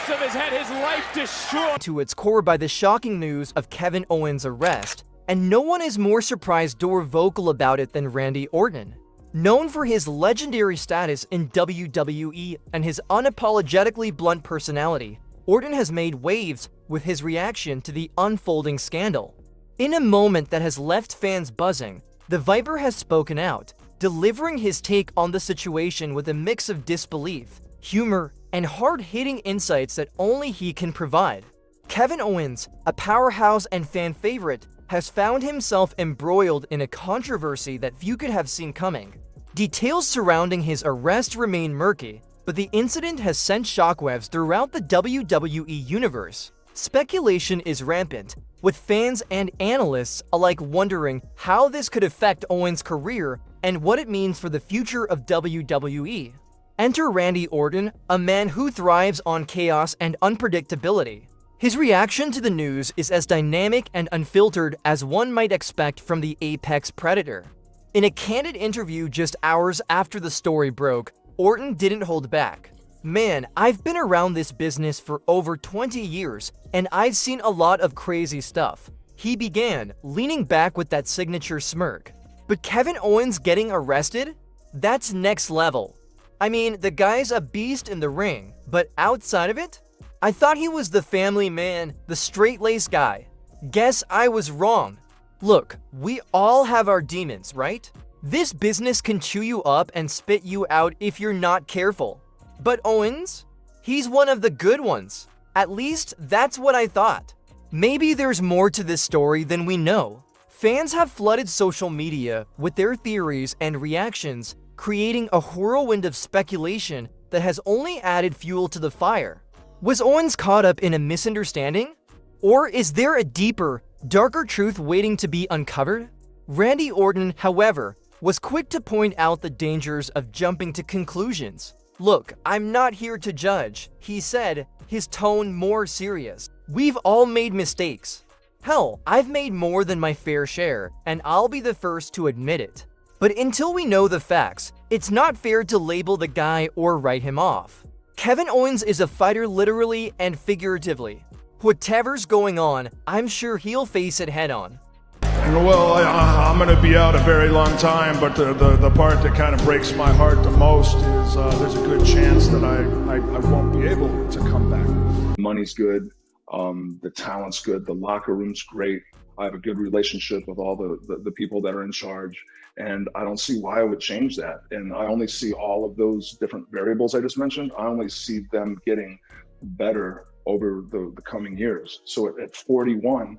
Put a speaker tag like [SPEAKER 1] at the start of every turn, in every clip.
[SPEAKER 1] Joseph has had his life destroyed
[SPEAKER 2] to its core by the shocking news of Kevin Owens' arrest, and no one is more surprised or vocal about it than Randy Orton. Known for his legendary status in WWE and his unapologetically blunt personality, Orton has made waves with his reaction to the unfolding scandal. In a moment that has left fans buzzing, the Viper has spoken out, delivering his take on the situation with a mix of disbelief, humor, and hard-hitting insights that only he can provide. Kevin Owens, a powerhouse and fan favorite, has found himself embroiled in a controversy that few could have seen coming. Details surrounding his arrest remain murky, but the incident has sent shockwaves throughout the WWE universe. Speculation is rampant, with fans and analysts alike wondering how this could affect Owens' career and what it means for the future of WWE. Enter Randy Orton, a man who thrives on chaos and unpredictability. His reaction to the news is as dynamic and unfiltered as one might expect from the apex predator. In a candid interview just hours after the story broke, Orton didn't hold back. "Man, I've been around this business for over 20 years, and I've seen a lot of crazy stuff," he began, leaning back with that signature smirk. But Kevin Owens getting arrested? That's next level. I mean, the guy's a beast in the ring, but outside of it? I thought he was the family man, the straight-laced guy. Guess I was wrong. Look, we all have our demons, right? This business can chew you up and spit you out if you're not careful. But Owens? He's one of the good ones. At least, that's what I thought. Maybe there's more to this story than we know. Fans have flooded social media with their theories and reactions, creating a whirlwind of speculation that has only added fuel to the fire. Was Owens caught up in a misunderstanding? Or is there a deeper, darker truth waiting to be uncovered? Randy Orton, however, was quick to point out the dangers of jumping to conclusions. "Look, I'm not here to judge," he said, his tone more serious. "We've all made mistakes. Hell, I've made more than my fair share, and I'll be the first to admit it. But until we know the facts, it's not fair to label the guy or write him off." Kevin Owens is a fighter literally and figuratively. Whatever's going on, I'm sure he'll face it head-on.
[SPEAKER 3] Well, I'm going to be out a very long time, but the part that kind of breaks my heart the most is there's a good chance that I won't be able to come back.
[SPEAKER 4] Money's good, the talent's good, the locker room's great. I have a good relationship with all the people that are in charge, and I don't see why I would change that. And I only see all of those different variables I just mentioned, I only see them getting better over the coming years. So at 41,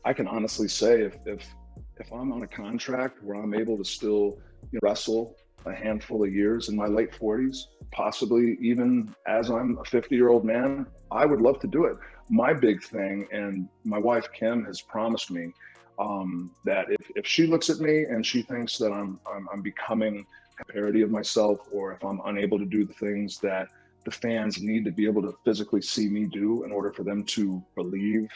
[SPEAKER 4] I can honestly say if I'm on a contract where I'm able to still wrestle a handful of years in my late 40s, possibly even as I'm a 50-year-old man, I would love to do it. My big thing, and my wife Kim has promised me that if she looks at me and she thinks that I'm becoming a parody of myself, or if I'm unable to do the things that the fans need to be able to physically see me do in order for them to believe,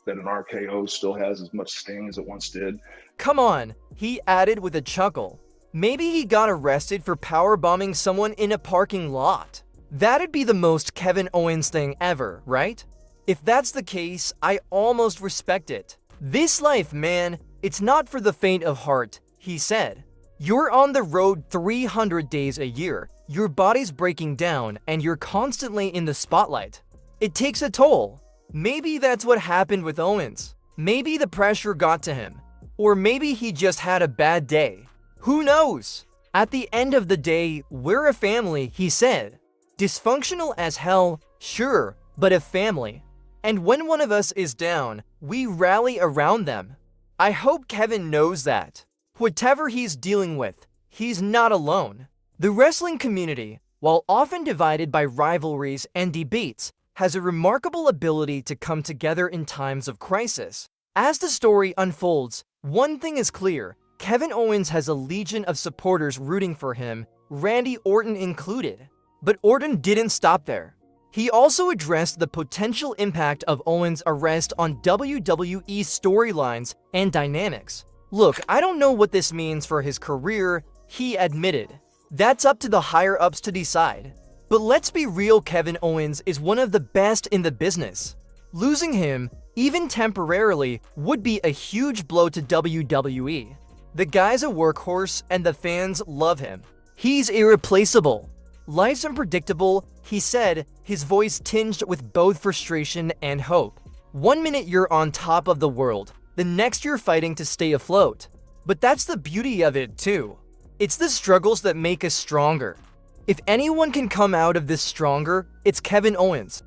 [SPEAKER 4] that an RKO still has as much sting as it once did.
[SPEAKER 2] Come on, he added with a chuckle. Maybe he got arrested for powerbombing someone in a parking lot. That'd be the most Kevin Owens thing ever, right? If that's the case, I almost respect it. "This life, man, it's not for the faint of heart," he said. "You're on the road 300 days a year, your body's breaking down, and you're constantly in the spotlight. It takes a toll." Maybe that's what happened with Owens. Maybe the pressure got to him. Or maybe he just had a bad day. Who knows? At the end of the day, we're a family, he said. Dysfunctional as hell, sure, but a family. And when one of us is down, we rally around them. I hope Kevin knows that. Whatever he's dealing with, he's not alone. The wrestling community, while often divided by rivalries and debates, has a remarkable ability to come together in times of crisis. As the story unfolds, one thing is clear: Kevin Owens has a legion of supporters rooting for him, Randy Orton included. But Orton didn't stop there. He also addressed the potential impact of Owens' arrest on WWE storylines and dynamics. "Look, I don't know what this means for his career," he admitted. "That's up to the higher-ups to decide. But let's be real, Kevin Owens is one of the best in the business. Losing him, even temporarily, would be a huge blow to WWE. The guy's a workhorse and the fans love him. He's irreplaceable. Life's unpredictable, he said, his voice tinged with both frustration and hope. One minute you're on top of the world, the next you're fighting to stay afloat. But that's the beauty of it too. It's the struggles that make us stronger. If anyone can come out of this stronger, it's Kevin Owens.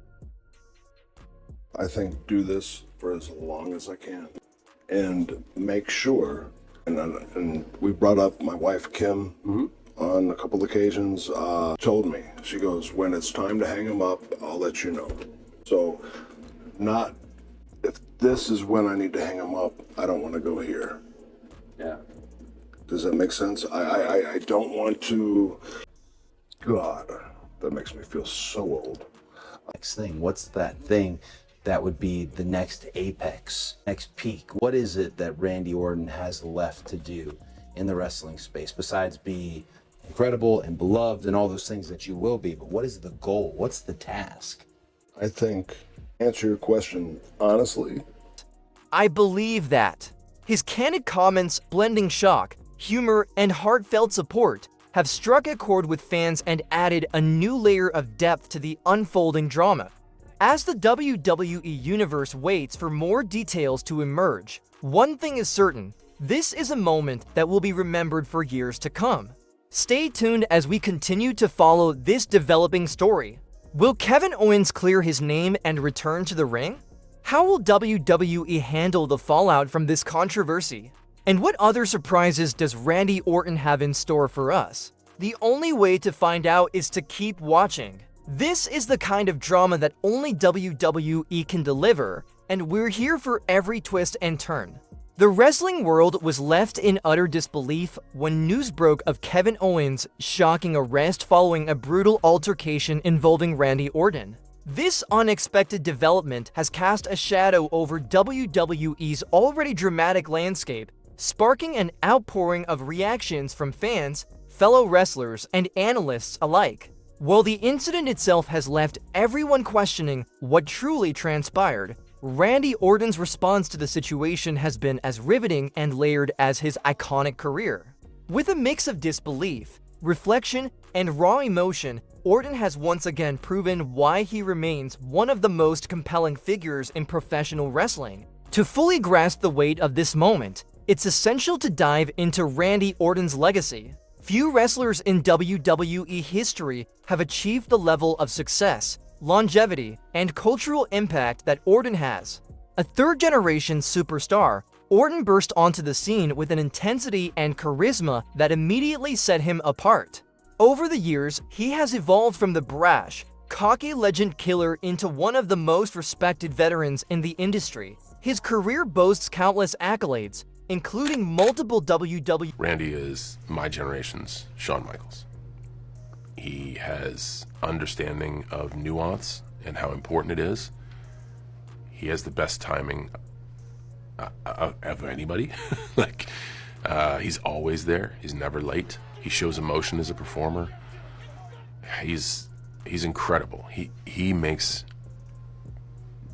[SPEAKER 5] I think do this for as long as I can and make sure, and we brought up my wife Kim on a couple occasions, told me, she goes, when it's time to hang him up, I'll let you know. So not, if this is when I need to hang him up, I don't want to go here.
[SPEAKER 6] Yeah.
[SPEAKER 5] Does that make sense? I don't want to, God, that makes me feel so old.
[SPEAKER 6] Next thing, what's that thing that would be the next apex, next peak? What is it that Randy Orton has left to do in the wrestling space besides be incredible and beloved and all those things that you will be? But what is the goal? What's the task?
[SPEAKER 5] I think, answer your question honestly.
[SPEAKER 2] I believe that. His candid comments, blending shock, humor, and heartfelt support, have struck a chord with fans and added a new layer of depth to the unfolding drama. As the WWE Universe waits for more details to emerge, one thing is certain: this is a moment that will be remembered for years to come. Stay tuned as we continue to follow this developing story. Will Kevin Owens clear his name and return to the ring? How will WWE handle the fallout from this controversy? And what other surprises does Randy Orton have in store for us? The only way to find out is to keep watching. This is the kind of drama that only WWE can deliver, and we're here for every twist and turn. The wrestling world was left in utter disbelief when news broke of Kevin Owens' shocking arrest following a brutal altercation involving Randy Orton. This unexpected development has cast a shadow over WWE's already dramatic landscape, sparking an outpouring of reactions from fans, fellow wrestlers, and analysts alike. While the incident itself has left everyone questioning what truly transpired, Randy Orton's response to the situation has been as riveting and layered as his iconic career. With a mix of disbelief, reflection, and raw emotion, Orton has once again proven why he remains one of the most compelling figures in professional wrestling. To fully grasp the weight of this moment, it's essential to dive into Randy Orton's legacy. Few wrestlers in WWE history have achieved the level of success, longevity, and cultural impact that Orton has. A third-generation superstar, Orton burst onto the scene with an intensity and charisma that immediately set him apart. Over the years, he has evolved from the brash, cocky legend killer into one of the most respected veterans in the industry. His career boasts countless accolades, including multiple WWE.
[SPEAKER 7] Randy is my generation's Shawn Michaels. He has understanding of nuance and how important it is. He has the best timing of anybody. He's always there. He's never late. He shows emotion as a performer. He's incredible. He makes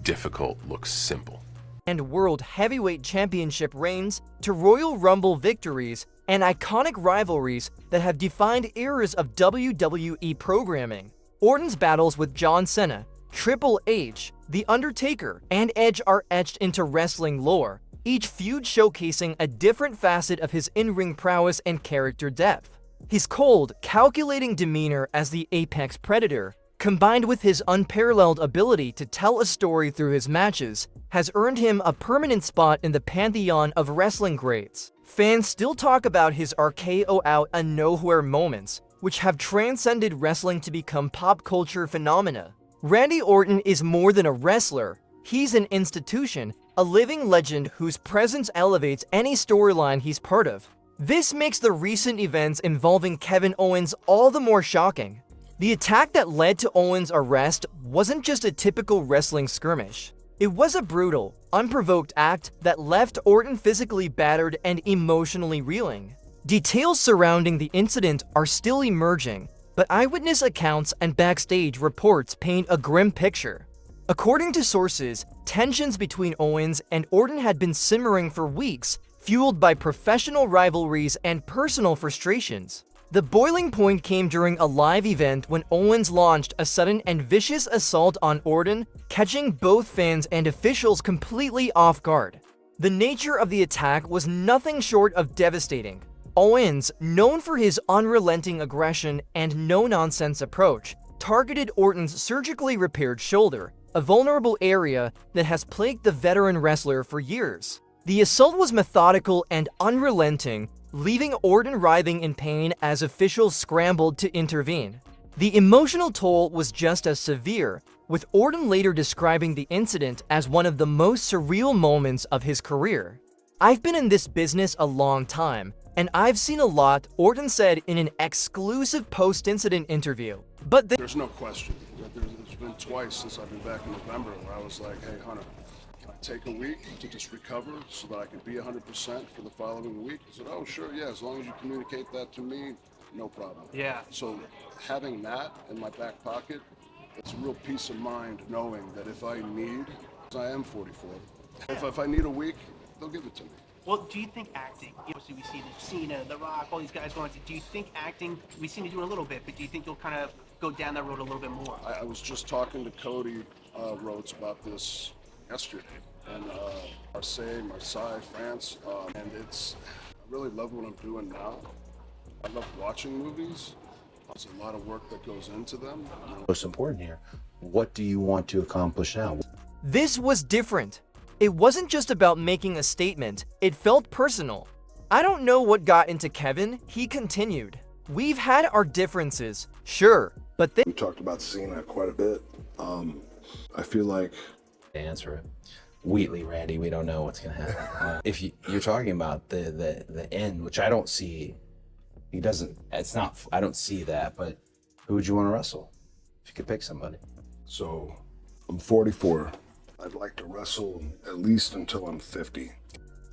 [SPEAKER 7] difficult look simple.
[SPEAKER 2] And World Heavyweight Championship reigns to Royal Rumble victories and iconic rivalries that have defined eras of WWE programming. Orton's battles with John Cena, Triple H, The Undertaker, and Edge are etched into wrestling lore, each feud showcasing a different facet of his in-ring prowess and character depth. His cold, calculating demeanor as the apex predator, combined with his unparalleled ability to tell a story through his matches, has earned him a permanent spot in the pantheon of wrestling greats. Fans still talk about his RKO out of nowhere moments, which have transcended wrestling to become pop culture phenomena. Randy Orton is more than a wrestler. He's an institution, a living legend whose presence elevates any storyline he's part of. This makes the recent events involving Kevin Owens all the more shocking. The attack that led to Owens' arrest wasn't just a typical wrestling skirmish. It was a brutal, unprovoked act that left Orton physically battered and emotionally reeling. Details surrounding the incident are still emerging, but eyewitness accounts and backstage reports paint a grim picture. According to sources, tensions between Owens and Orton had been simmering for weeks, fueled by professional rivalries and personal frustrations. The boiling point came during a live event when Owens launched a sudden and vicious assault on Orton, catching both fans and officials completely off guard. The nature of the attack was nothing short of devastating. Owens, known for his unrelenting aggression and no-nonsense approach, targeted Orton's surgically repaired shoulder, a vulnerable area that has plagued the veteran wrestler for years. The assault was methodical and unrelenting, leaving Orton writhing in pain as officials scrambled to intervene. The emotional toll was just as severe, with Orton later describing the incident as one of the most surreal moments of his career. "I've been in this business a long time, and I've seen a lot," Orton said in an exclusive post-incident interview. But
[SPEAKER 5] There's no question that there's been twice since I've been back in November where I was like, hey, Hunter, can I take a week to just recover so that I can be 100% for the following week? He said, oh, sure, yeah, as long as you communicate that to me, no problem.
[SPEAKER 1] Yeah.
[SPEAKER 5] So having that in my back pocket, it's a real peace of mind knowing that if I need, I am 44, if I need a week, they'll give it to me.
[SPEAKER 8] Well, do you think acting, obviously we see Cena, The Rock, all these guys going to, do you think acting, we've seen you do it a little bit, but do you think you'll kind of go down that road a little bit more?
[SPEAKER 5] I was just talking to Cody Rhodes about this yesterday, and Marseille, France, and I really love what I'm doing now. I love watching movies. There's a lot of work that goes into them.
[SPEAKER 6] Most important here, what do you want to accomplish now?
[SPEAKER 2] this was different. It wasn't just about making a statement, it felt personal. "I don't know what got into Kevin," he continued. "We've had our differences, sure, but
[SPEAKER 5] We talked about Cena quite a bit. I feel like
[SPEAKER 6] To answer it, Wheatley, Randy, we don't know what's gonna happen. If you're talking about the end, which I don't see, he doesn't. It's not. I don't see that. But who would you want to wrestle? If you could pick somebody.
[SPEAKER 5] So, I'm 44. I'd like to wrestle at least until I'm 50.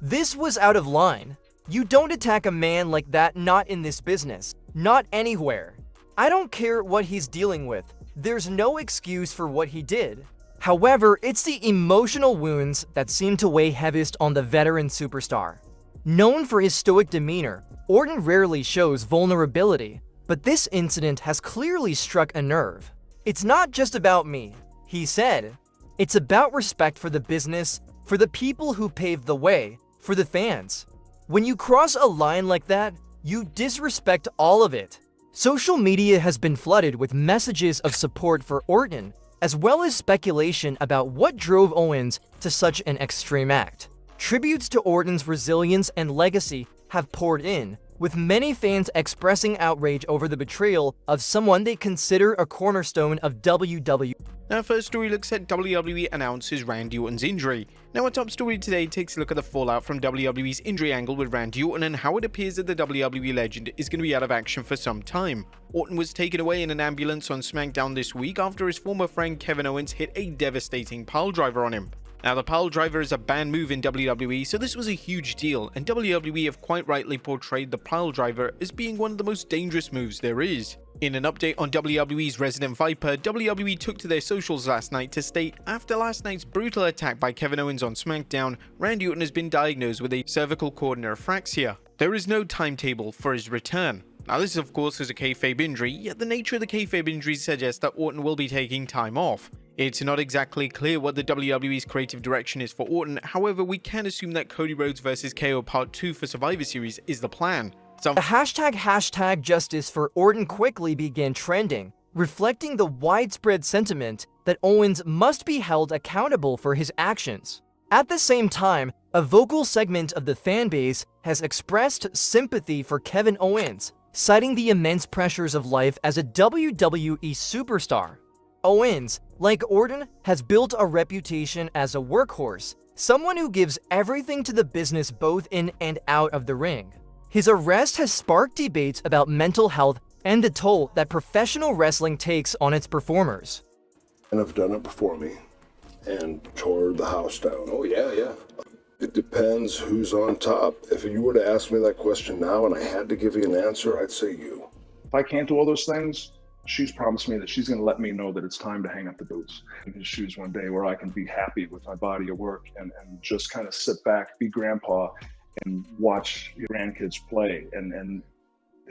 [SPEAKER 2] This was out of line. You don't attack a man like that, not in this business, not anywhere. I don't care what he's dealing with. There's no excuse for what he did. However, it's the emotional wounds that seem to weigh heaviest on the veteran superstar. Known for his stoic demeanor, Orton rarely shows vulnerability, but this incident has clearly struck a nerve. "It's not just about me," he said. "It's about respect for the business, for the people who paved the way, for the fans. When you cross a line like that, you disrespect all of it." Social media has been flooded with messages of support for Orton, as well as speculation about what drove Owens to such an extreme act. Tributes to Orton's resilience and legacy have poured in, with many fans expressing outrage over the betrayal of someone they consider a cornerstone of WWE.
[SPEAKER 9] Our first story looks at WWE announces Randy Orton's injury. Now our top story today takes a look at the fallout from WWE's injury angle with Randy Orton and how it appears that the WWE legend is going to be out of action for some time. Orton was taken away in an ambulance on SmackDown this week after his former friend Kevin Owens hit a devastating piledriver on him. Now the piledriver is a banned move in WWE, so this was a huge deal, and WWE have quite rightly portrayed the piledriver as being one of the most dangerous moves there is. In an update on WWE's Resident Viper, WWE took to their socials last night to state, after last night's brutal attack by Kevin Owens on SmackDown, Randy Orton has been diagnosed with a cervical cord neuralgia. There is no timetable for his return. Now this of course is a kayfabe injury, yet the nature of the kayfabe injury suggests that Orton will be taking time off. It's not exactly clear what the WWE's creative direction is for Orton, however we can assume that Cody Rhodes vs KO Part 2 for Survivor Series is the plan.
[SPEAKER 2] The hashtag justice for Orton quickly began trending, reflecting the widespread sentiment that Owens must be held accountable for his actions. At the same time, a vocal segment of the fanbase has expressed sympathy for Kevin Owens, citing the immense pressures of life as a WWE superstar. Owens, like Orton, has built a reputation as a workhorse, someone who gives everything to the business both in and out of the ring. His arrest has sparked debates about mental health and the toll that professional wrestling takes on its performers.
[SPEAKER 5] And I've done it before me and tore the house down. Oh, yeah. It depends who's on top. If you were to ask me that question now and I had to give you an answer, I'd say you.
[SPEAKER 4] If I can't do all those things, she's promised me that she's going to let me know that it's time to hang up the boots and shoes one day where I can be happy with my body of work and just kind of sit back, be grandpa, and watch your grandkids play and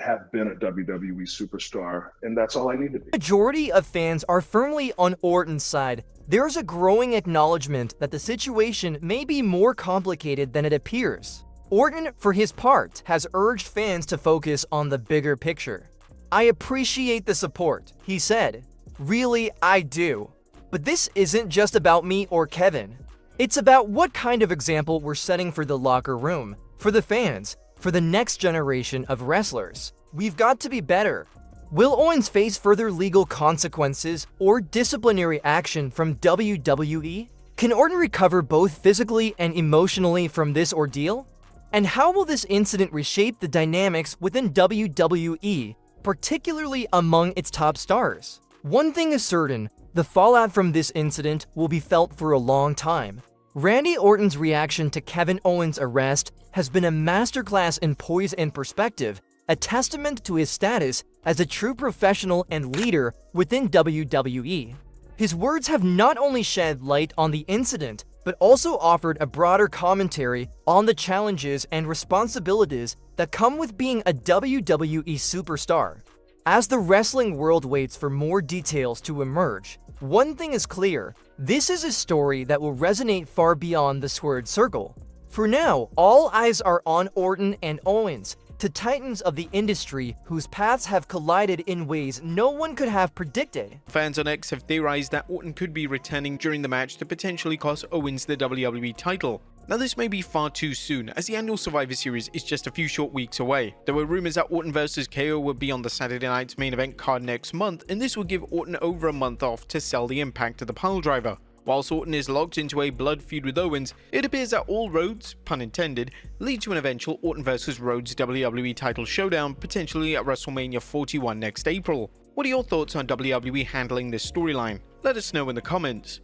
[SPEAKER 4] have been a WWE superstar. And that's all I need to be.
[SPEAKER 2] Majority of fans are firmly on Orton's side. There's a growing acknowledgement that the situation may be more complicated than it appears. Orton, for his part, has urged fans to focus on the bigger picture. "I appreciate the support," he said. "Really, I do. But this isn't just about me or Kevin. It's about what kind of example we're setting for the locker room, for the fans, for the next generation of wrestlers. We've got to be better." Will Owens face further legal consequences or disciplinary action from WWE? Can Orton recover both physically and emotionally from this ordeal? And how will this incident reshape the dynamics within WWE, particularly among its top stars? One thing is certain, the fallout from this incident will be felt for a long time. Randy Orton's reaction to Kevin Owens' arrest has been a masterclass in poise and perspective, a testament to his status as a true professional and leader within WWE. His words have not only shed light on the incident, but also offered a broader commentary on the challenges and responsibilities that come with being a WWE superstar. As the wrestling world waits for more details to emerge, one thing is clear: this is a story that will resonate far beyond the squared circle. For now, all eyes are on Orton and Owens, two titans of the industry whose paths have collided in ways no one could have predicted.
[SPEAKER 9] Fans on X have theorized that Orton could be returning during the match to potentially cost Owens the WWE title. Now this may be far too soon, as the annual Survivor Series is just a few short weeks away. There were rumors that Orton vs KO would be on the Saturday night's main event card next month, and this would give Orton over a month off to sell the impact to the piledriver. Whilst Orton is locked into a blood feud with Owens, it appears that all roads, pun intended, lead to an eventual Orton vs Rhodes WWE title showdown, potentially at WrestleMania 41 next April. What are your thoughts on WWE handling this storyline? Let us know in the comments.